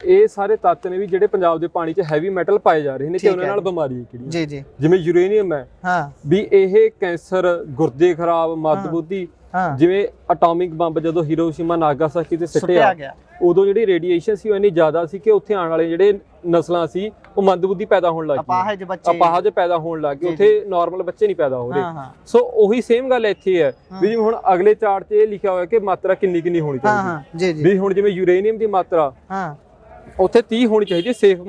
ਇਹ ਸਾਰੇ ਤੱਤ ਨੇ ਵੀ ਜਿਹੜੇ ਪੰਜਾਬ ਦੇ ਪਾਣੀ 'ਚ ਹੈਵੀ ਮੈਟਲ ਪਾਏ ਜਾ ਰਹੇ ਨੇ ਤੇ ਉਹਨਾਂ ਨਾਲ ਬਿਮਾਰੀਆਂ ਕਿਹੜੀਆਂ ਜੀ ਜੀ ਜਿਵੇਂ ਯੂਰੇਨੀਅਮ ਹੈ ਵੀ ਇਹ ਕੈਂਸਰ ਗੁਰਦੇ ਖਰਾਬ ਮੰਦਬੁੱਧੀ ਜਿਵੇਂ ਐਟੋਮਿਕ ਬੰਬ ਜਦੋਂ ਹੀਰੋਸ਼ੀਮਾ ਨਾਗਾਸਾਕੀ ਤੇ ਸਿੱਟਿਆ ਗਿਆ ਉਦੋਂ ਜਿਹੜੀ ਰੇਡੀਏਸ਼ਨ ਸੀ ਉਹ ਇੰਨੀ ਜ਼ਿਆਦਾ ਸੀ ਕਿ ਉੱਥੇ ਆਉਣ ਵਾਲੇ ਜਿਹੜੇ ਨਸਲਾਂ ਸੀ ਉਹ ਮੰਦਬੁੱਧੀ ਪੈਦਾ ਹੋਣ ਲੱਗ ਗਈ ਅਪਾਹਜ ਪੈਦਾ ਹੋਣ ਲੱਗ ਗਏ ਉੱਥੇ ਨਾਰਮਲ ਬੱਚੇ ਨਹੀਂ ਪੈਦਾ ਹੋ ਰਹੇ ਸੋ ਉਹੀ ਸੇਮ ਗੱਲ ਇੱਥੇ ਹੈ ਵੀ ਜਿਵੇਂ ਹੁਣ ਅਗਲੇ ਚਾਰਟ 'ਚ ਇਹ ਲਿਖਿਆ ਹੋਇਆ ਕਿ ਮਾਤਰਾ ਕਿੰਨੀ ਹੋਣੀ ਚਾਹੀਦੀ ਵੀ ਹੁਣ ਜਿਵੇਂ ਯੂਰੇਨੀਅਮ ਦੀ ਮਾਤਰਾ ਉੱਥੇ 30 ਹੋਣੀ ਚਾਹੀਦੀ ਸੇਫ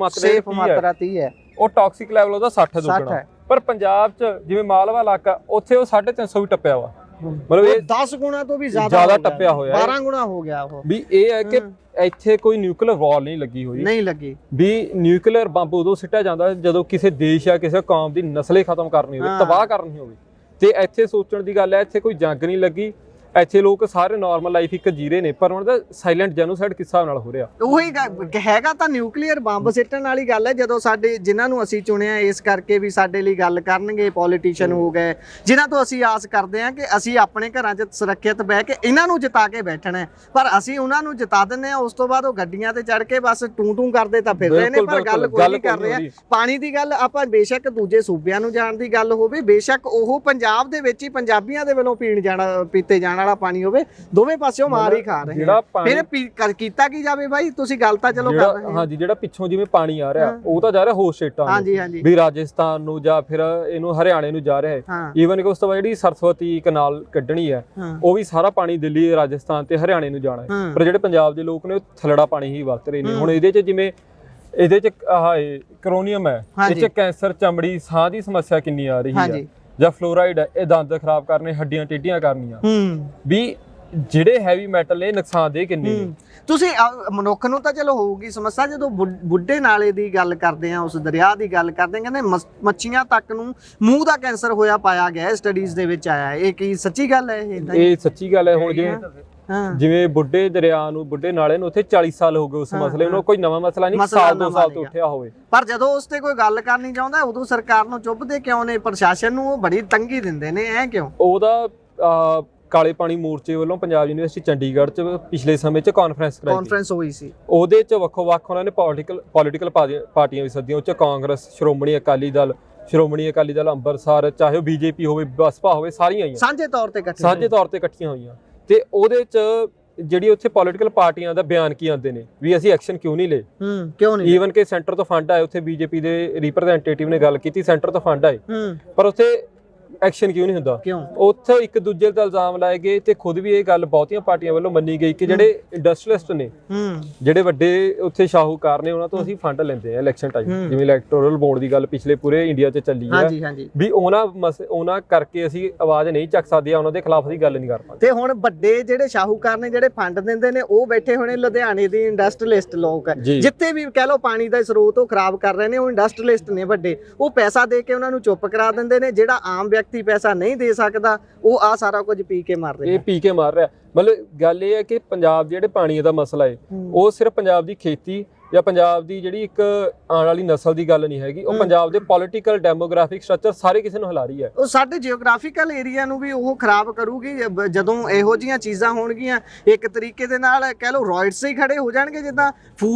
ਮਾਤਰਾ 30 ਹੈ ਉਹ ਟੌਕਸਿਕ ਲੈਵਲ ਉਹਦਾ 60 ਦੁੱਗਣਾ ਪਰ ਪੰਜਾਬ 'ਚ ਜਿਵੇਂ ਮਾਲਵਾ ਇਲਾਕਾ ਉੱਥੇ ਉਹ 350 ਵੀ ਟੱਪਿਆ ਵਾ ਮਤਲਬ ਇਹ 10 ਗੁਣਾ ਤੋਂ ਵੀ ਜ਼ਿਆਦਾ ਟੱਪਿਆ ਹੋਇਆ 12 ਗੁਣਾ ਹੋ ਗਿਆ ਉਹ ਵੀ ਇਹ ਹੈ ਕਿ ਇੱਥੇ ਕੋਈ ਨਿਊਕਲੀਅਰ ਵਾਰ ਨਹੀਂ ਲੱਗੀ ਵੀ ਨਿਊਕਲੀਅਰ ਬੰਬ ਉਦੋਂ ਸਿੱਟਿਆ ਜਾਂਦਾ ਜਦੋਂ ਕਿਸੇ ਦੇਸ਼ ਜਾਂ ਕਿਸੇ ਕੌਮ ਦੀ ਨਸਲੇ ਖਤਮ ਕਰਨੀ ਹੋਵੇ ਤਬਾਹ ਕਰਨੀ ਹੋਵੇ ਤੇ ਇੱਥੇ ਸੋਚਣ ਦੀ ਗੱਲ ਹੈ ਇੱਥੇ ਕੋਈ ਜੰਗ ਨਹੀਂ ਲੱਗੀ ਇੱਥੇ ਲੋਕ ਸਾਰੇ ਨਾਰਮਲ ਲਾਈਫ ਇੱਕ ਜੀਰੇ ਨੇ ਪਰ ਉਹਨਾਂ ਦਾ ਸਾਇਲੈਂਟ ਜੈਨੋਸਾਈਡ ਕਿਸ ਹਿਸਾਬ ਨਾਲ ਹੋ ਰਿਹਾ ਉਹੀ ਹੈਗਾ ਤਾਂ ਨਿਊਕਲੀਅਰ ਬੰਬ ਸਿੱਟਣ ਵਾਲੀ ਗੱਲ ਹੈ ਜਦੋਂ ਸਾਡੇ ਜਿਨ੍ਹਾਂ ਨੂੰ ਅਸੀਂ ਚੁਣਿਆ ਇਸ ਕਰਕੇ ਵੀ ਸਾਡੇ ਲਈ ਗੱਲ ਕਰਨਗੇ ਪੋਲੀਟੀਸ਼ੀਅਨ ਹੋ ਗਏ ਜਿਨ੍ਹਾਂ ਤੋਂ ਅਸੀਂ ਆਸ ਕਰਦੇ ਹਾਂ ਕਿ ਅਸੀਂ ਆਪਣੇ ਘਰਾਂ 'ਚ ਸੁਰੱਖਿਅਤ ਬਹਿ ਕੇ ਇਹਨਾਂ ਨੂੰ ਜਿਤਾ ਕੇ ਬੈਠਣਾ ਪਰ ਅਸੀਂ ਉਹਨਾਂ ਨੂੰ ਜਿਤਾ ਦਿੰਦੇ ਹਾਂ ਉਸ ਤੋਂ ਬਾਅਦ ਉਹ ਗੱਡੀਆਂ ਤੇ ਚੜ੍ਹ ਕੇ ਬਸ ਟੂੰ ਕਰਦੇ ਤਾਂ ਫਿਰ ਰਹੇ ਨੇ ਪਰ ਗੱਲ ਕੋਈ ਨਹੀਂ ਕਰ ਰਹੇ ਪਾਣੀ ਦੀ ਗੱਲ ਆਪਾਂ ਬੇਸ਼ੱਕ ਦੂਜੇ ਸੂਬਿਆਂ ਨੂੰ ਜਾਣ ਦੀ ਗੱਲ ਹੋਵੇ ਬੇਸ਼ੱਕ ਉਹ ਪੰਜਾਬ ਦੇ ਵਿੱਚ ਹੀ ਪੰਜਾਬੀਆਂ ਦੇ ਵੱਲੋਂ ਪੀਤੇ ਜਾਣ ਵਾਲਾ ਪਾਣੀ ਹੋਵੇ ਦੋਵੇਂ ਪਾਸਿਓਂ ਮਾਰ ਹੀ ਖਾ ਰਹੇ ਫਿਰ ਕੀਤਾ ਕੀ ਜਾਵੇ ਬਾਈ ਤੁਸੀਂ ਗੱਲ ਤਾਂ ਚਲੋ ਕਰ ਰਹੇ ਹਾਂਜੀ ਜਿਹੜਾ ਪਿੱਛੋਂ ਜਿਵੇਂ ਪਾਣੀ ਆ ਰਿਹਾ ਉਹ ਤਾਂ ਜਾ ਰਿਹਾ ਹੋਰ ਸਟੇਟਾਂ ਨੂੰ ਵੀ ਰਾਜਸਥਾਨ ਨੂੰ ਜਾਂ ਫਿਰ ਇਹਨੂੰ ਹਰਿਆਣੇ ਨੂੰ ਜਾ ਰਿਹਾ ਹੈ ਈਵਨ ਕਿ ਉਸ ਤੋਂ ਬਾਅਦ ਜਿਹੜੀ ਸਰਸਵਤੀ ਕਨਾਲ ਕੱਢਣੀ ਹੈ ਉਹ ਵੀ ਸਾਰਾ ਪਾਣੀ ਦਿੱਲੀ ਰਾਜਸਥਾਨ ਤੇ ਹਰਿਆਣੇ ਨੂੰ ਜਾਣਾ ਹੈ ਪਰ ਜਿਹੜੇ ਪੰਜਾਬ ਦੇ ਲੋਕ ਨੇ ਉਹ ਥਲੜਾ ਪਾਣੀ ਹੀ ਵਰਤ ਰਹੇ ਨੇ ਹੁਣ ਇਹਦੇ 'ਚ ਜਿਵੇਂ ਇਹਦੇ 'ਚ ਕਰੋਨੀਅਮ ਹੈ ਇਹ 'ਚ ਕੈਂਸਰ ਚਮੜੀ ਸਾਹ ਦੀ ਸਮੱਸਿਆ ਕਿੰਨੀ ਆ ਰਹੀ ਹੈ ਜਾਂ ਫਲੋਰਾਈਡ ਹੈ ਇਹ ਦੰਦ ਖਰਾਬ ਕਰਨੇ ਹੱਡੀਆਂ ਟੇਢੀਆਂ ਕਰਨੀਆਂ ਵੀ ਜਿਹੜੇ ਹੈਵੀ ਮੈਟਲ ਇਹ ਨੁਕਸਾਨਦੇਹ ਕਿੰਨੇ ਨੇ ਤੁਸੀਂ ਮਨੁੱਖ ਨੂੰ ਤਾਂ ਚਲੋ ਹੋਊਗੀ ਸਮੱਸਿਆ ਜਦੋਂ ਬੁੱਢੇ ਨਾਲੇ ਦੀ ਗੱਲ ਕਰਦੇ ਆ ਉਸ ਦਰਿਆ ਦੀ ਗੱਲ ਕਰਦੇ ਆ ਕਹਿੰਦੇ ਮੱਛੀਆਂ ਤੱਕ ਨੂੰ ਮੂੰਹ ਦਾ ਕੈਂਸਰ ਹੋਇਆ ਪਾਇਆ ਗਿਆ ਸਟੱਡੀਜ਼ ਦੇ ਵਿੱਚ ਆਇਆ ਇਹ ਕੀ ਸੱਚੀ ਗੱਲ ਹੈ ਇਹ ਸੱਚੀ ਗੱਲ ਹੈ ਹੁਣ ਜਿਵੇਂ ਬੁੱਢੇ ਦਰਿਆ ਨੂੰ ਬੁੱਢੇ ਨਾਲੇ ਨੂੰ ਉੱਥੇ 40 ਸਾਲ ਹੋ ਗਏ ਉਸ ਮਸਲੇ ਨੂੰ ਕੋਈ ਨਵਾਂ ਮਸਲਾ ਨਹੀਂ ਸਾਲ 2 ਸਾਲ ਤੋਂ ਉੱਠਿਆ ਹੋਵੇ ਪਰ ਜਦੋਂ ਉਸ ਤੇ ਕੋਈ ਗੱਲ ਕਰਨੀ ਚਾਹੁੰਦਾ ਉਦੋਂ ਸਰਕਾਰ ਨੂੰ ਚੁੱਪਦੇ ਕਿਉਂ ਨੇ ਪ੍ਰਸ਼ਾਸਨ ਨੂੰ ਉਹ ਬੜੀ ਤੰਗੀ ਦਿੰਦੇ ਨੇ ਐ ਕਿਉਂ ਉਹਦਾ ਕਾਲੇ ਪਾਣੀ ਮੋਰਚੇ ਵੱਲੋਂ ਪੰਜਾਬ ਯੂਨੀਵਰਸਿਟੀ ਚੰਡੀਗੜ੍ਹ 'ਚ ਪਿਛਲੇ ਸਮੇਂ 'ਚ ਕਾਨਫਰੰਸ ਹੋਈ ਸੀ ਉਹਦੇ 'ਚ ਵੱਖ ਉਹਨਾਂ ਨੇ ਪੋਲੀਟੀਕਲ ਪਾਰਟੀਆਂ ਵੀ ਸੱਦੀਆਂ ਉਹ 'ਚ ਕਾਂਗਰਸ ਸ਼੍ਰੋਮਣੀ ਅਕਾਲੀ ਦਲ ਅੰਮ੍ਰਿਤਸਰ ਚਾਹੇ ਉਹ ਬੀਜੇਪੀ ਹੋਵੇ ਬਸਪਾ ਹੋਵੇ ਸਾਰੀਆਂ ਆਈਆਂ ਸਾਂਝੇ ਤੌਰ ਤੇ ਇਕੱਠੀਆਂ ਹੋਈਆਂ ਤੇ ਉਹਦੇ 'ਚ ਜਿਹੜੀ ਉੱਥੇ ਪੋਲੀਟੀਕਲ ਪਾਰਟੀਆਂ ਦਾ ਬਿਆਨ ਕੀ ਆਉਂਦੇ ਨੇ ਵੀ ਅਸੀਂ ਐਕਸ਼ਨ ਕਿਉਂ ਨਹੀਂ ਲਏ ਈਵਨ ਕਿ ਸੈਂਟਰ ਤੋਂ ਫੰਡ ਆਏ ਉੱਥੇ ਬੀਜੇਪੀ ਦੇ ਰਿਪਰੈਜ਼ੈਂਟੇਟਿਵ ਨੇ ਗੱਲ ਕੀਤੀ ਸੈਂਟਰ ਤੋਂ ਫੰਡ ਆਏ ਪਰ ਉੱਥੇ ਐਕਸ਼ਨ ਕਿਉਂ ਨਹੀਂ ਹੁੰਦਾ ਉੱਥੇ ਇੱਕ ਦੂਜੇ ਤੇ ਇਲਜ਼ਾਮ ਲਾਏ ਗਏ ਤੇ ਖੁਦ ਵੀ ਇਹ ਗੱਲ ਬਹੁਤੀਆਂ ਪਾਰਟੀਆਂ ਵੱਲੋਂ ਮੰਨੀ ਗਈ ਕਿ ਜਿਹੜੇ ਇੰਡਸਟਰੀਅਲਿਸਟ ਨੇ ਜਿਹੜੇ ਵੱਡੇ ਉੱਥੇ ਸ਼ਾਹੂਕਾਰ ਨੇ ਉਹਨਾਂ ਤੋਂ ਅਸੀਂ ਫੰਡ ਲੈਂਦੇ ਆ ਇਲੈਕਸ਼ਨ ਟਾਈਮ ਜਿਵੇਂ ਇਲੈਕਟੋਰਲ ਬੋਰਡ ਦੀ ਗੱਲ ਪਿਛਲੇ ਪੂਰੇ ਇੰਡੀਆ 'ਚ ਚੱਲੀ ਹੈ ਵੀ ਉਹਨਾਂ ਕਰਕੇ ਅਸੀਂ ਆਵਾਜ਼ ਨਹੀਂ ਚੱਕ ਸਕਦੇ ਉਹਨਾਂ ਦੇ ਖਿਲਾਫ ਅਸੀਂ ਗੱਲ ਨਹੀਂ ਕਰ ਪਾਉਂਦੇ ਤੇ ਹੁਣ ਵੱਡੇ ਜਿਹੜੇ ਸ਼ਾਹੂਕਾਰ ਨੇ ਜਿਹੜੇ ਫੰਡ ਦਿੰਦੇ ਨੇ ਉਹ ਬੈਠੇ ਹੋਣੇ ਲੁਧਿਆਣੇ ਦੇ ਇੰਡਸਟਰੀਅਲਿਸਟ ਲੋਕ ਜਿੱਥੇ ਵੀ ਕਹਿ ਲਓ ਪਾਣੀ ਦਾ ਸਰੋਤ ਉਹ ਖਰਾਬ ਕਰ ਰਹੇ ਨੇ ਉਹ ਇੰਡਸਟਰੀਅਲਿਸਟ ਨੇ ਵੱਡੇ ਉਹ ਪੈਸਾ ਦੇ ਕੇ ਉਹਨਾਂ ਨੂੰ ਚੁੱਪ ਕਰਾ ਦਿੰਦੇ ਨੇ ਜਿਹੜਾ ਆਮ ਵਿਅਕਤੀ ਪੈਸਾ ਨਹੀਂ ਦੇ ਸਕਦਾ ਉਹ ਆ ਸਾਰਾ ਕੁਝ ਪੀ ਕੇ ਮਰ ਰਿਹਾ ਮਤਲਬ ਗੱਲ ਇਹ ਹੈ ਕਿ ਪੰਜਾਬ ਜਿਹੜੇ ਪਾਣੀ ਦਾ ਮਸਲਾ ਹੈ ਉਹ ਸਿਰਫ ਪੰਜਾਬ ਦੀ ਖੇਤੀ ਜਾਂ ਪੰਜਾਬ ਦੀ ਜਿਹੜੀ ਇੱਕ ਆਉਣ ਵਾਲੀ ਨਸਲ ਦੀ ਗੱਲ ਨਹੀਂ ਹੈਗੀ ਉਹ ਪੰਜਾਬ ਦੇ ਪੋਲੀਟੀਕਲ ਡੈਮੋਗ੍ਰਾਫਿਕ ਸਟਰਕਚਰ ਸਾਰੇ ਕਿਸੇ ਨੂੰ ਹਿਲਾ ਰਹੀ ਹੈ ਉਹ ਸਾਡੇ ਜਿਓਗ੍ਰਾਫੀਕਲ ਏਰੀਆ ਨੂੰ ਵੀ ਉਹ ਖਰਾਬ ਕਰੂਗੀ ਜਦੋਂ ਇਹੋ ਜਿਹੀਆਂ ਚੀਜ਼ਾਂ ਹੋਣਗੀਆਂ ਇੱਕ ਤਰੀਕੇ ਦੇ ਨਾਲ ਕਹਿ ਲਓ ਰॉयਟਸ ਹੀ ਖੜੇ ਹੋ ਜਾਣਗੇ ਜਿੱਦਾਂ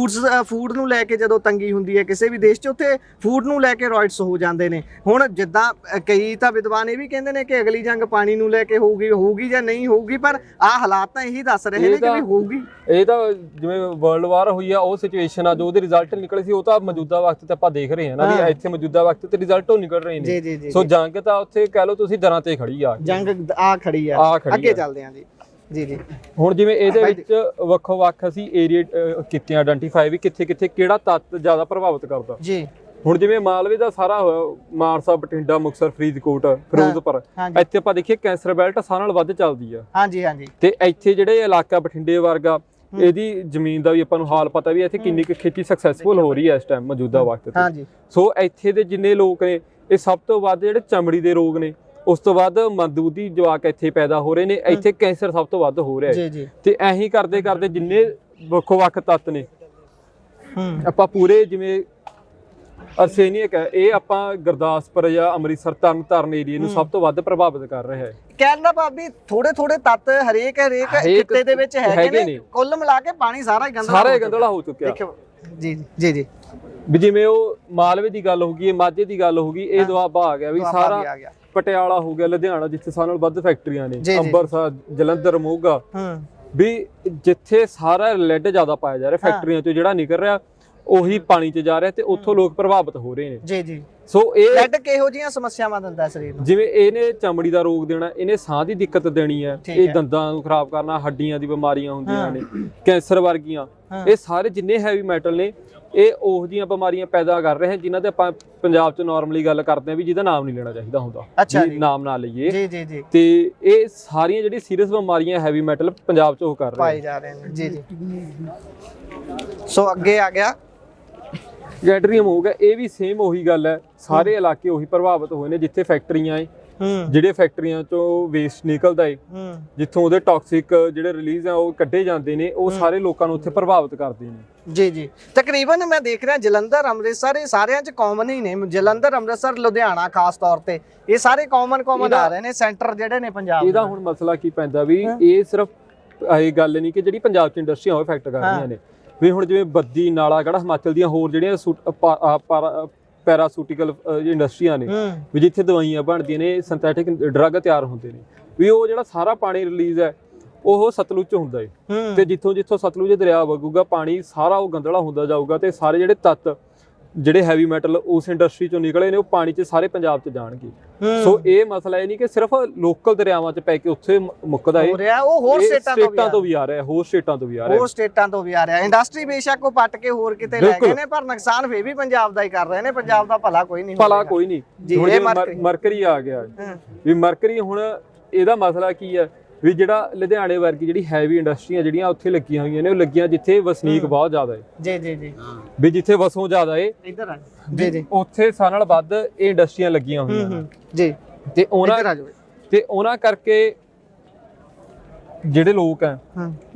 ਫੂਡ ਨੂੰ ਲੈ ਕੇ ਜਦੋਂ ਤੰਗੀ ਹੁੰਦੀ ਹੈ ਕਿਸੇ ਵੀ ਦੇਸ਼ 'ਚ ਉੱਥੇ ਫੂਡ ਨੂੰ ਲੈ ਕੇ ਰॉयਟਸ ਹੋ ਜਾਂਦੇ ਨੇ ਹੁਣ ਜਿੱਦਾਂ ਕਈ ਤਾਂ ਵਿਦਵਾਨ ਇਹ ਵੀ ਕਹਿੰਦੇ ਨੇ ਕਿ ਅਗਲੀ ਜੰਗ ਪਾਣੀ ਨੂੰ ਲੈ ਕੇ ਹੋਊਗੀ ਜਾਂ ਨਹੀਂ ਹੋਊਗੀ ਪਰ ਆਹ ਹਾਲਾਤ ਤਾਂ ਇਹੀ ਦੱਸ ਰਹੇ ਨੇ ਕਿ ਵੀ ਹੋਊਗੀ ਇਹ ਤਾਂ ਜਿਵੇਂ ਵਰਲਡ ਵਾਰ ਹੋਈ ਆ ਉਹ ਸਿਚੁਏਸ਼ਨ ਜੋ ਉਹਦੇ ਰਿਜ਼ਲਟ ਨਿਕਲੇ ਸੀ ਉਹ ਤਾਂ ਮੌਜੂਦਾ ਵਕਤ ਤੇ ਆਪਾਂ ਦੇਖ ਰਹੇ ਹਾਂ ਨਾ ਵੀ ਇੱਥੇ ਮੌਜੂਦਾ ਵਕਤ ਤੇ ਰਿਜ਼ਲਟ ਉਹ ਨਿਕਲ ਰਹੇ ਨੇ ਸੋ ਜੰਗ ਤਾਂ ਉੱਥੇ ਕਹਿ ਲਓ ਤੁਸੀਂ ਦਰਾਂ ਤੇ ਖੜੀ ਆ ਜੰਗ ਖੜੀ ਆ ਅੱਗੇ ਚੱਲਦੇ ਹਾਂ ਜੀ ਹੁਣ ਜਿਵੇਂ ਇਹਦੇ ਵਿੱਚ ਵੱਖ ਅਸੀਂ ਏਰੀਆ ਕੀਤੇ ਆਇਡੈਂਟੀਫਾਈ ਵੀ ਕਿੱਥੇ ਕਿਹੜਾ ਤੱਤ ਜ਼ਿਆਦਾ ਪ੍ਰਭਾਵਿਤ ਕਰਦਾ ਜੀ ਹੁਣ ਜਿਵੇਂ ਮਾਲਵੇ ਦਾ ਸਾਰਾ ਮਾਨਸਾ ਬਠਿੰਡਾ ਮੁਕਤਸਰ ਫਰੀਦਕੋਟ ਫਿਰੋਜ਼ਪੁਰ ਇੱਥੇ ਆਪਾਂ ਦੇਖੀਏ ਕੈਂਸਰ ਬੈਲਟ ਸਾਰਿਆਂ ਨਾਲ ਵੱਧ ਚੱਲਦੀ ਆ ਹਾਂਜੀ ਤੇ ਇੱਥੇ ਜਿਹੜੇ ਇਲਾਕਾ ਬਠਿੰਡੇ ਵਰਗਾ ਇਹਦੀ ਜ਼ਮੀਨ ਦਾ ਵੀ ਆਪਾਂ ਨੂੰ ਹਾਲ ਪਤਾ ਵੀ ਇੱਥੇ ਕਿੰਨੀ ਕੁ ਖੇਤੀ ਸਕਸੈਸਫੁਲ ਹੋ ਰਹੀ ਹੈ ਇਸ ਟਾਈਮ ਮੌਜੂਦਾ ਵਕਤ ਤੇ ਸੋ ਇੱਥੇ ਦੇ ਜਿੰਨੇ ਲੋਕ ਨੇ ਇਹ ਸਭ ਤੋਂ ਵੱਧ ਜਿਹੜੇ ਚਮੜੀ ਦੇ ਰੋਗ ਨੇ ਉਸ ਤੋਂ ਬਾਅਦ ਮੰਦਬੁੱਧੀ ਜਵਾਕ ਇੱਥੇ ਪੈਦਾ ਹੋ ਰਹੇ ਨੇ ਇੱਥੇ ਕੈਂਸਰ ਸਭ ਤੋਂ ਵੱਧ ਹੋ ਰਿਹਾ ਹੈ ਤੇ ਐਂ ਕਰਦੇ ਜਿੰਨੇ ਵੱਖ ਤੱਤ ਨੇ ਆਪਾਂ ਪੂਰੇ ਜਿਵੇਂ ਅਰਸੇਨੀਅਕ ਹੈ ਇਹ ਆਪਾਂ ਗੁਰਦਾਸਪੁਰ ਜਾਂ ਅੰਮ੍ਰਿਤਸਰ ਤਰਨਤਾਰਨ ਏਰੀਏ ਨੂੰ ਸਭ ਤੋਂ ਵੱਧ ਪ੍ਰਭਾਵਿਤ ਕਰ ਰਿਹਾ ਹੈ ਕਹਿਣ ਦਾ ਭਾਬੀ ਥੋੜੇ ਤੱਤ ਹਰੇਕ ਖਿੱਤੇ ਦੇ ਵਿੱਚ ਹੈਗੇ ਨੇ ਕੁੱਲ ਮਿਲਾ ਕੇ ਪਾਣੀ ਸਾਰਾ ਹੀ ਗੰਦਲਾ ਹੋ ਚੁੱਕਿਆ ਜੀ ਜੀ ਜੀ ਵੀ ਜਿਵੇਂ ਉਹ ਮਾਲਵੇ ਦੀ ਗੱਲ ਹੋ ਗਈ, ਮਾਝੇ ਦੀ ਗੱਲ ਹੋ ਗਈ, ਇਹ ਦੁਆਬਾ ਆ ਗਿਆ ਵੀ ਸਾਰਾ ਪਟਿਆਲਾ ਹੋ ਗਿਆ, ਲੁਧਿਆਣਾ ਜਿੱਥੇ ਸਾਰਿਆਂ ਨਾਲੋਂ ਵੱਧ ਫੈਕਟਰੀਆਂ ਨੇ, ਅੰਮ੍ਰਿਤਸਰ, ਜਲੰਧਰ, ਮੋਗਾ, ਵੀ ਜਿੱਥੇ ਸਾਰਾ ਲੈਡ ਜ਼ਿਆਦਾ ਪਾਇਆ ਜਾ ਰਿਹਾ ਫੈਕਟਰੀਆਂ ਚੋਂ ਜਿਹੜਾ ਨਿਕਲ ਰਿਹਾ ਉਹੀ ਪਾਣੀ 'ਚ ਜਾ ਰਿਹਾ ਤੇ ਉੱਥੋਂ ਲੋਕ ਪ੍ਰਭਾਵਿਤ ਹੋ ਰਹੇ ਨੇ। ਜੀ ਜੀ। ਸੋ ਇਹ ਲੈਡ ਕਿਹੋ ਜਿਹੀਆਂ ਸਮੱਸਿਆਵਾਂ ਦਿੰਦਾ ਸਰੀਰ ਨੂੰ? ਜਿਵੇਂ ਇਹਨੇ ਚਮੜੀ ਦਾ ਰੋਗ ਦੇਣਾ, ਇਹਨੇ ਸਾਹ ਦੀ ਦਿੱਕਤ ਦੇਣੀ ਹੈ, ਇਹ ਦੰਦਾਂ ਨੂੰ ਖਰਾਬ ਕਰਨਾ, ਹੱਡੀਆਂ ਦੀ ਬਿਮਾਰੀਆਂ ਹੁੰਦੀਆਂ ਨੇ, ਕੈਂਸਰ ਵਰਗੀਆਂ, ਇਹ ਸਾਰੇ ਜਿੰਨੇ ਹੈਵੀ ਮੈਟਲ ਨੇ ਇਹ ਉਹ ਜਿਹੀਆਂ ਬਿਮਾਰੀਆਂ ਪੈਦਾ ਕਰ ਰਹੇ ਹਨ ਜਿਨ੍ਹਾਂ ਤੇ ਆਪਾਂ ਪੰਜਾਬ 'ਚ ਨਾਰਮਲੀ ਗੱਲ ਕਰਦੇ ਹਾਂ ਵੀ ਜਿਹਦਾ ਨਾਮ ਨਹੀਂ ਲੈਣਾ ਚਾਹੀਦਾ ਹੁੰਦਾ, ਨਾਮ ਨਾ ਲਈਏ। ਜੀ ਜੀ ਜੀ। ਤੇ ਇਹ ਸਾਰੀਆਂ ਜਿਹੜੀ ਸੀਰੀਅਸ ਬਿਮਾਰੀਆਂ ਹੈਵੀ ਮੈਟਲ ਪੰਜਾਬ 'ਚ ਉਹ ਕਰ ਰਹੇ ਪਾਏ ਜਾ ਰਹੇ ਨੇ। ਜੀ ਜੀ। ਸੋ ਅੱਗੇ ਆ ਗਿਆ ਗੈਡਰੀਅਮ ਹੋ ਗਿਆ, ਇਹ ਵੀ ਸੇਮ ਉਹੀ ਗੱਲ ਹੈ, ਸਾਰੇ ਇਲਾਕੇ ਉਹੀ ਪ੍ਰਭਾਵਿਤ ਹੋਏ ਨੇ ਜਿੱਥੇ ਫੈਕਟਰੀਆਂ ਏ, ਜਿਹੜੇ ਫੈਕਟਰੀਆਂ ਚੋਂ ਵੇਸਟ ਨਿਕਲਦਾ ਏ, ਜਿੱਥੋਂ ਉਹਦੇ ਟੌਕਸਿਕ ਜਿਹੜੇ ਰਿਲੀਜ਼ ਆ ਉਹ ਕੱਢੇ ਜਾਂਦੇ ਨੇ, ਉਹ ਸਾਰੇ ਲੋਕਾਂ ਨੂੰ ਉੱਥੇ ਪ੍ਰਭਾਵਿਤ ਕਰਦੇ ਨੇ। ਜੀ ਜੀ। ਤਕਰੀਬਨ ਮੈਂ ਦੇਖ ਰਿਹਾ ਜਲੰਧਰ, ਅੰਮ੍ਰਿਤਸਰ ਇਹ ਸਾਰਿਆਂ 'ਚ ਕਾਮਨ ਹੀ ਨੇ, ਜਲੰਧਰ, ਅੰਮ੍ਰਿਤਸਰ, ਲੁਧਿਆਣਾ ਖਾਸ ਤੌਰ ਤੇ ਇਹ ਸਾਰੇ ਕਾਮਨ ਆ ਰਹੇ ਨੇ ਸੈਂਟਰ ਜਿਹੜੇ ਨੇ ਪੰਜਾਬ। ਇਹਦਾ ਹੁਣ ਮਸਲਾ ਕੀ ਪੈਂਦਾ ਵੀ ਇਹ ਸਿਰਫ ਇਹ ਗੱਲ ਨਹੀਂ ਕਿ ਜਿਹੜੀ ਪੰਜਾਬ 'ਚ ਇੰਡਸਟਰੀਆਂ ਉਹ ਇਫੈਕਟ ਕਰ ਰਹੀਆਂ ਨੇ, ਵੀ ਹੁਣ ਜਿਵੇਂ ਬੱਦੀ, ਨਾਲਾ, ਗੜਾ, ਹਿਮਾਚਲ ਦੀਆਂ ਹੋਰ ਜਿਹੜੀਆਂ ਪੈਰਾਸੂਟੀਕਲ ਇੰਡਸਟਰੀਆਂ ਨੇ ਵੀ ਜਿੱਥੇ ਦਵਾਈਆਂ ਬਣਦੀਆਂ ਨੇ, ਸਿੰਥੈਟਿਕ ਡਰੱਗ ਤਿਆਰ ਹੁੰਦੇ ਨੇ, ਵੀ ਉਹ ਜਿਹੜਾ ਸਾਰਾ ਪਾਣੀ ਰਿਲੀਜ਼ ਹੈ ਉਹ ਸਤਲੁਜ 'ਚ ਹੁੰਦਾ ਏ, ਤੇ ਜਿੱਥੋਂ ਜਿੱਥੋਂ ਸਤਲੁਜ ਦਰਿਆ ਵਗੂਗਾ ਪਾਣੀ ਸਾਰਾ ਉਹ ਗੰਦਲਾ ਹੁੰਦਾ ਜਾਊਗਾ ਤੇ ਸਾਰੇ ਜਿਹੜੇ ਤੱਤ ਜਿਹੜੇ ਹੈਵੀ ਮੈਟਲ ਉਸ ਇੰਡਸਟਰੀ ਚੋਂ ਨਿਕਲੇ ਨੇ ਉਹ ਪਾਣੀ 'ਚ ਸਾਰੇ ਪੰਜਾਬ 'ਚ ਜਾਣਗੇ। ਸੋ ਇਹ ਮਸਲਾ ਇਹ ਨਹੀਂ ਕਿ ਸਿਰਫ ਲੋਕਲ ਦਰਿਆਵਾਂ 'ਚ ਪੈ ਕੇ ਉੱਥੇ ਮੁੱਕਦਾ ਹੈ, ਉਹ ਹੋਰ ਸਟੇਟਾਂ ਤੋਂ ਵੀ ਆ ਰਿਹਾ, ਹੋਰ ਸਟੇਟਾਂ ਤੋਂ ਵੀ ਆ ਰਿਹਾ, ਹੋਰ ਸਟੇਟਾਂ ਤੋਂ ਵੀ ਆ ਰਿਹਾ। ਇੰਡਸਟਰੀ ਬੇਸ਼ੱਕ ਉਹ ਪੱਟ ਕੇ ਹੋਰ ਕਿਤੇ ਲੈ ਗਏ ਨੇ ਪਰ ਨੁਕਸਾਨ ਫੇਰ ਵੀ ਪੰਜਾਬ ਦਾ ਹੀ ਕਰ ਰਹੇ ਨੇ, ਪੰਜਾਬ ਦਾ ਭਲਾ ਕੋਈ ਨਹੀਂ, ਭਲਾ ਕੋਈ ਨਹੀਂ। ਹੁਣ ਮਰਕਰੀ ਆ ਗਿਆ ਵੀ ਮਰਕਰੀ, ਹੁਣ ਇਹਦਾ ਮਸਲਾ ਕੀ ਹੈ ਵੀ ਜਿਹੜਾ ਲੁਧਿਆਣੇ ਵਰਗੀ ਜਿਹੜੀ ਹੈਵੀ ਇੰਡਸਟਰੀਆਂ ਜਿਹੜੀਆਂ ਉੱਥੇ ਲੱਗੀਆਂ ਹੋਈਆਂ ਨੇ ਉਹ ਲੱਗੀਆਂ ਜਿੱਥੇ ਵਸਨੀਕ ਬਹੁਤ ਜ਼ਿਆਦਾ ਹੈ। ਜੀ ਜੀ ਜੀ। ਵੀ ਜਿੱਥੇ ਵਸੋਂ ਜ਼ਿਆਦਾ ਹੈ ਇੱਧਰ ਆ ਜੀ ਜੀ, ਉੱਥੇ ਸਾਰਿਆਂ ਨਾਲੋਂ ਵੱਧ ਇਹ ਇੰਡਸਟਰੀਆਂ ਲੱਗੀਆਂ ਹੋਈਆਂ ਨੇ ਜੀ, ਤੇ ਉਹਨਾਂ ਕਰਕੇ ਜਿਹੜੇ ਲੋਕ ਆ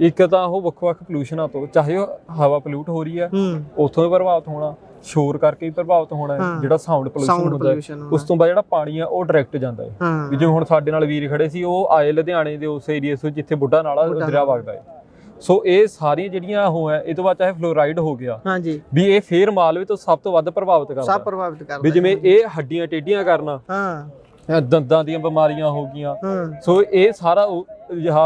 ਇੱਕ ਤਾਂ ਉਹ ਵੱਖ-ਵੱਖ ਪੋਲੂਸ਼ਨਾਂ ਤੋਂ, ਚਾਹੇ ਉਹ ਹਵਾ ਪੋਲੂਟ ਹੋ ਰਹੀ ਹੈ ਉੱਥੋਂ ਵੀ ਪ੍ਰਭਾਵਿਤ ਹੋਣਾ, ਸ਼ੋਰ ਕਰਕੇ ਵੀ ਪ੍ਰਭਾਵਿਤ ਹੋਣਾ ਹੈ, ਜਿਹੜਾ ਸਾਊਂਡ ਪੋਲੂਸ਼ਨ ਹੁੰਦਾ ਹੈ, ਉਸ ਤੋਂ ਬਾਅਦ ਜਿਹੜਾ ਪਾਣੀ ਆ ਉਹ ਡਾਇਰੈਕਟ ਜਾਂਦਾ ਹੈ। ਵੀ ਜਿਵੇਂ ਹੁਣ ਸਾਡੇ ਨਾਲ ਵੀਰ ਖੜੇ ਸੀ, ਉਹ ਆਏ ਲੁਧਿਆਣੇ ਦੇ ਉਸ ਏਰੀਆ ਤੋਂ ਜਿੱਥੇ ਬੁੱਢਾ ਨਾਲਾ ਦਰਿਆ ਵਗਦਾ ਹੈ। ਸੋ ਇਹ ਸਾਰੀਆਂ ਜਿਹੜੀਆਂ ਉਹ ਹੈ, ਇਹ ਤੋਂ ਬਾਅਦ ਚਾਹੇ ਫਲੋਰਾਈਡ ਹੋ ਗਿਆ ਵੀ ਇਹ ਫੇਰ ਮਾਲਵੇ ਤੋਂ ਸਭ ਤੋਂ ਵੱਧ ਪ੍ਰਭਾਵਿਤ ਕਰਦਾ, ਵੀ ਜਿਵੇਂ ਇਹ ਹੱਡੀਆਂ ਟੇਢੀਆਂ ਕਰਨਾ, ਦੰਦਾਂ ਦੀਆਂ ਬਿਮਾਰੀਆਂ ਹੋ ਗਈਆਂ, ਸੋ ਇਹ ਸਾਰਾ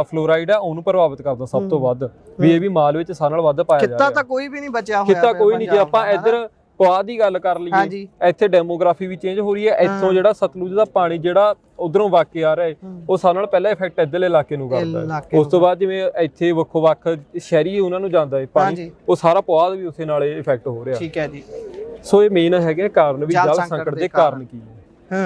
ਫਲੋਰਾਈਡ ਆ ਉਹਨੂੰ ਪ੍ਰਭਾਵਿਤ ਕਰਦਾ ਸਭ ਤੋਂ ਵੱਧ, ਵੀ ਇਹ ਵੀ ਮਾਲਵੇ 'ਚ ਸਾਰਿਆਂ ਨਾਲੋਂ ਵੱਧ ਪਾਇਆ ਜਾਂਦਾ। ਖਿੱਤਾ ਤਾਂ ਕੋਈ ਵੀ ਨਹੀਂ ਬਚਿਆ ਹੋਇਆ, ਖਿੱਤਾ ਕੋਈ ਨਹੀਂ। ਜੇ ਆਪਾਂ ਇੱਧਰ ਪੁਆਧ ਦੀ ਗੱਲ ਕਰ ਲਈਏ, ਇੱਥੇ ਡੈਮੋਗ੍ਰਾਫੀ ਵੀ ਚੇਂਜ ਹੋ ਰਹੀ ਹੈ, ਇੱਥੋਂ ਜਿਹੜਾ ਸਤਲੁਜ ਦਾ ਪਾਣੀ ਜਿਹੜਾ ਉਧਰੋਂ ਵਗ ਕੇ ਆ ਰਿਹਾ ਹੈ ਉਹ ਸਾਰਿਆਂ ਨਾਲ ਪਹਿਲਾਂ ਇਫੈਕਟ ਇੱਧਰਲੇ ਇਲਾਕੇ ਨੂੰ ਕਰਦਾ ਹੈ। ਉਸ ਤੋਂ ਬਾਅਦ ਜਿਵੇਂ ਇੱਥੇ ਵੱਖੋ-ਵੱਖ ਸ਼ਹਿਰੀ ਉਹਨਾਂ ਨੂੰ ਜਾਂਦਾ ਹੈ ਪਾਣੀ, ਉਹ ਸਾਰਾ ਪੁਆਧ ਵੀ ਉਸੇ ਨਾਲ ਇਫੈਕਟ ਹੋ ਰਿਹਾ। ਠੀਕ ਹੈ ਜੀ। ਸੋ ਇਹ ਮੇਨ ਹੈਗੇ ਕਾਰਨ ਵੀ ਜਲ ਸੰਕਟ ਦੇ ਕਾਰਨ ਕੀ ਹੈ।